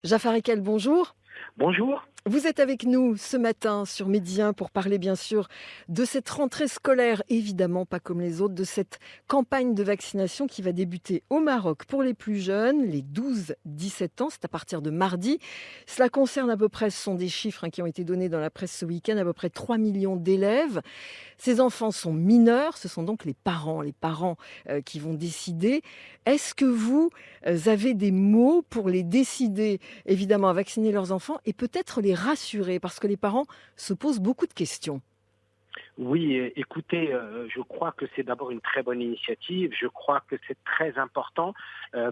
Jafar Ekel, bonjour. Bonjour. Vous êtes avec nous ce matin sur Midi 1 pour parler bien sûr de cette rentrée scolaire, évidemment pas comme les autres, de cette campagne de vaccination qui va débuter au Maroc pour les plus jeunes, les 12-17 ans, c'est à partir de mardi. Cela concerne à peu près, ce sont des chiffres qui ont été donnés dans la presse ce week-end, à peu près 3 millions d'élèves. Ces enfants sont mineurs, ce sont donc les parents qui vont décider. Est-ce que vous avez des mots pour les décider, évidemment, à vacciner leurs enfants et peut-être les rassurer, parce que les parents se posent beaucoup de questions? Oui, écoutez, je crois que c'est d'abord une très bonne initiative. Je crois que c'est très important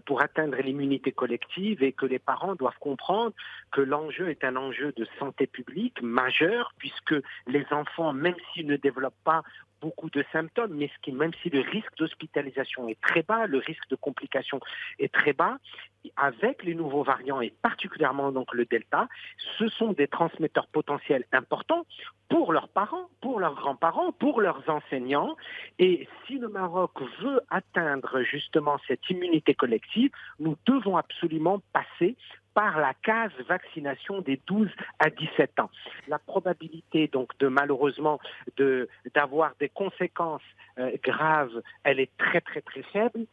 pour atteindre l'immunité collective et que les parents doivent comprendre que l'enjeu est un enjeu de santé publique majeur, puisque les enfants, même s'ils ne développent pas beaucoup de symptômes, mais même si le risque d'hospitalisation est très bas, le risque de complications est très bas, avec les nouveaux variants et particulièrement donc le Delta, ce sont des transmetteurs potentiels importants pour leurs parents, pour leurs grands-parents, pour leurs enseignants. Et si le Maroc veut atteindre justement cette immunité collective, nous devons absolument passer par la case vaccination des 12 à 17 ans. La probabilité donc de malheureusement d'avoir des conséquences graves, elle est très très très faible.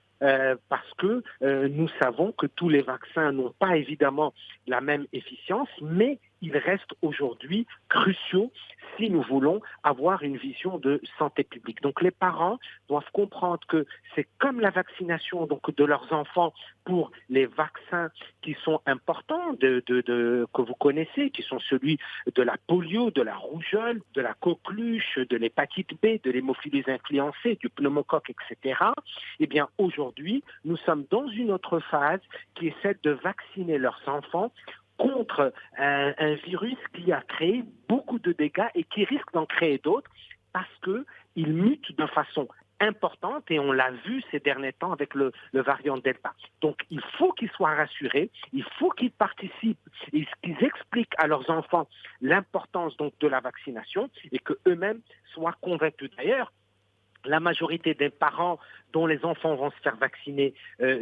Parce que nous savons que tous les vaccins n'ont pas évidemment la même efficience, mais ils restent aujourd'hui cruciaux si nous voulons avoir une vision de santé publique. Donc les parents doivent comprendre que c'est comme la vaccination donc de leurs enfants pour les vaccins qui sont importants que vous connaissez, qui sont celui de la polio, de la rougeole, de la coqueluche, de l'hépatite B, de l'hémophilus influencer, du pneumocoque, etc. Eh bien aujourd'hui, nous sommes dans une autre phase qui est celle de vacciner leurs enfants contre un virus qui a créé beaucoup de dégâts et qui risque d'en créer d'autres parce qu'il mute de façon importante et on l'a vu ces derniers temps avec le variant Delta. Donc il faut qu'ils soient rassurés, il faut qu'ils participent et qu'ils expliquent à leurs enfants l'importance donc de la vaccination et qu'eux-mêmes soient convaincus. D'ailleurs, la majorité des parents dont les enfants vont se faire vacciner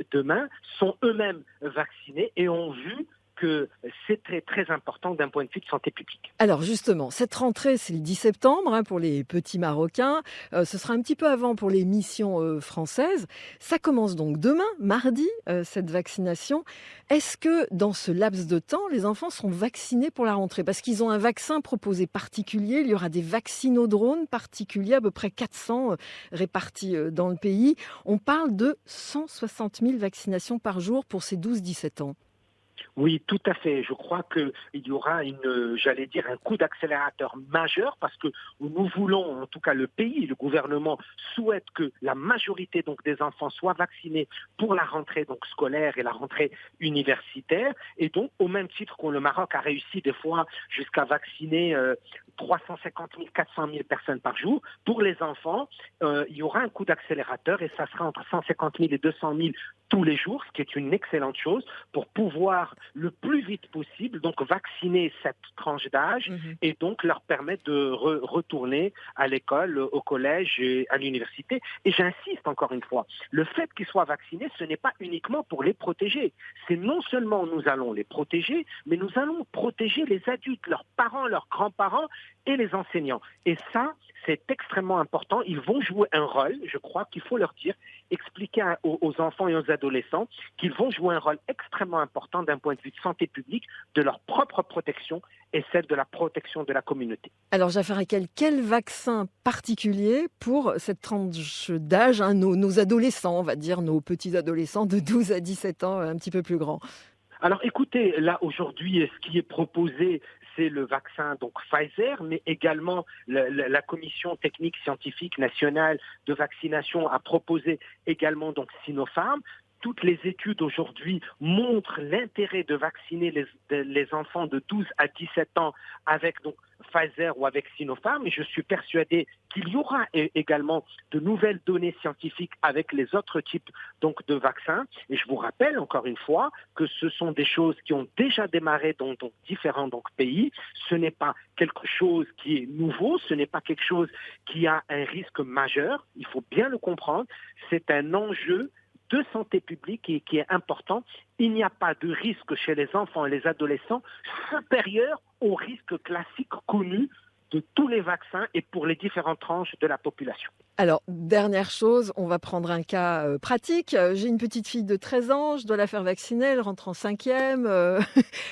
demain sont eux-mêmes vaccinés et ont vu que c'est très, très important d'un point de vue de santé publique. Alors justement, cette rentrée, c'est le 10 septembre pour les petits Marocains. Ce sera un petit peu avant pour les missions françaises. Ça commence donc demain, mardi, cette vaccination. Est-ce que dans ce laps de temps, les enfants seront vaccinés pour la rentrée? Parce qu'ils ont un vaccin proposé particulier. Il y aura des vaccinodrones particuliers, à peu près 400 répartis dans le pays. On parle de 160 000 vaccinations par jour pour ces 12-17 ans. Oui, tout à fait. Je crois qu'il y aura j'allais dire, un coup d'accélérateur majeur parce que nous voulons, en tout cas le pays, le gouvernement souhaite que la majorité donc des enfants soient vaccinés pour la rentrée donc scolaire et la rentrée universitaire. Et donc, au même titre que le Maroc a réussi des fois jusqu'à vacciner 350 000, 400 000 personnes par jour, pour les enfants, il y aura un coup d'accélérateur et ça sera entre 150 000 et 200 000 tous les jours, ce qui est une excellente chose pour pouvoir le plus vite possible donc vacciner cette tranche d'âge Mhm. et donc leur permettre de retourner à l'école, au collège et à l'université. Et j'insiste encore une fois, le fait qu'ils soient vaccinés, ce n'est pas uniquement pour les protéger. C'est non seulement nous allons les protéger, mais nous allons protéger les adultes, leurs parents, leurs grands-parents et les enseignants. Et ça, c'est extrêmement important. Ils vont jouer un rôle, je crois qu'il faut leur dire, expliquer aux enfants et aux adolescents qu'ils vont jouer un rôle extrêmement important d'un point de vue de santé publique, de leur propre protection et celle de la protection de la communauté. Alors, Jafar Ekel, quel vaccin particulier pour cette tranche d'âge, nos adolescents, on va dire, nos petits adolescents de 12 à 17 ans, un petit peu plus grands? Alors écoutez, là aujourd'hui, ce qui est proposé, c'est le vaccin donc Pfizer, mais également la commission technique scientifique nationale de vaccination a proposé également donc Sinopharm. Toutes les études aujourd'hui montrent l'intérêt de vacciner les enfants de 12 à 17 ans avec donc Pfizer ou avec Sinopharm. Et je suis persuadé qu'il y aura également de nouvelles données scientifiques avec les autres types donc de vaccins. Et je vous rappelle encore une fois que ce sont des choses qui ont déjà démarré dans différents donc, pays. Ce n'est pas quelque chose qui est nouveau, ce n'est pas quelque chose qui a un risque majeur. Il faut bien le comprendre. C'est un enjeu de santé publique et qui est important. Il n'y a pas de risque chez les enfants et les adolescents supérieur au risque classique connu de tous les vaccins et pour les différentes tranches de la population. Alors, dernière chose, on va prendre un cas pratique. J'ai une petite fille de 13 ans, je dois la faire vacciner, elle rentre en 5e.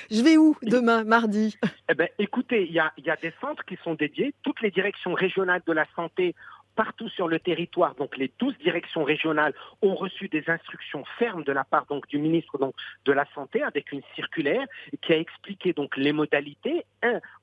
Je vais où demain, mardi? Eh bien, écoutez, il y a des centres qui sont dédiés. Toutes les directions régionales de la santé partout sur le territoire, donc les 12 directions régionales ont reçu des instructions fermes de la part donc du ministre donc de la Santé avec une circulaire qui a expliqué donc les modalités,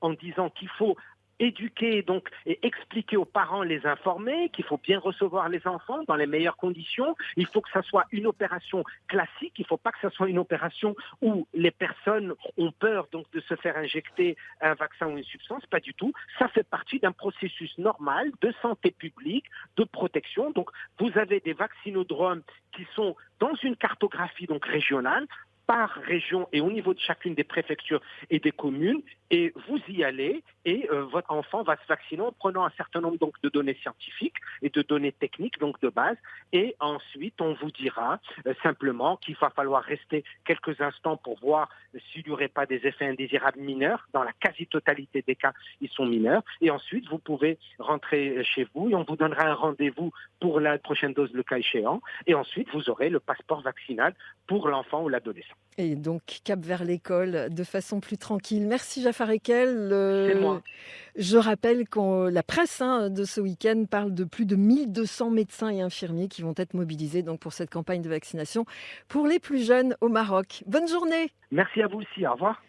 en disant qu'il faut éduquer donc et expliquer aux parents, les informer, qu'il faut bien recevoir les enfants dans les meilleures conditions. Il faut que ça soit une opération classique. Il ne faut pas que ça soit une opération où les personnes ont peur donc de se faire injecter un vaccin ou une substance. Pas du tout. Ça fait partie d'un processus normal de santé publique, de protection. Donc vous avez des vaccinodromes qui sont dans une cartographie donc régionale, par région et au niveau de chacune des préfectures et des communes, et vous y allez et votre enfant va se vacciner en prenant un certain nombre donc de données scientifiques et de données techniques donc de base, et ensuite on vous dira simplement qu'il va falloir rester quelques instants pour voir s'il n'y aurait pas des effets indésirables mineurs. Dans la quasi-totalité des cas, ils sont mineurs, et ensuite vous pouvez rentrer chez vous et on vous donnera un rendez-vous pour la prochaine dose le cas échéant, et ensuite vous aurez le passeport vaccinal pour l'enfant ou l'adolescent. Et donc, cap vers l'école de façon plus tranquille. Merci Jafar Ekel. C'est moi. Je rappelle que la presse de ce week-end parle de plus de 1200 médecins et infirmiers qui vont être mobilisés donc, pour cette campagne de vaccination pour les plus jeunes au Maroc. Bonne journée. Merci à vous aussi, au revoir.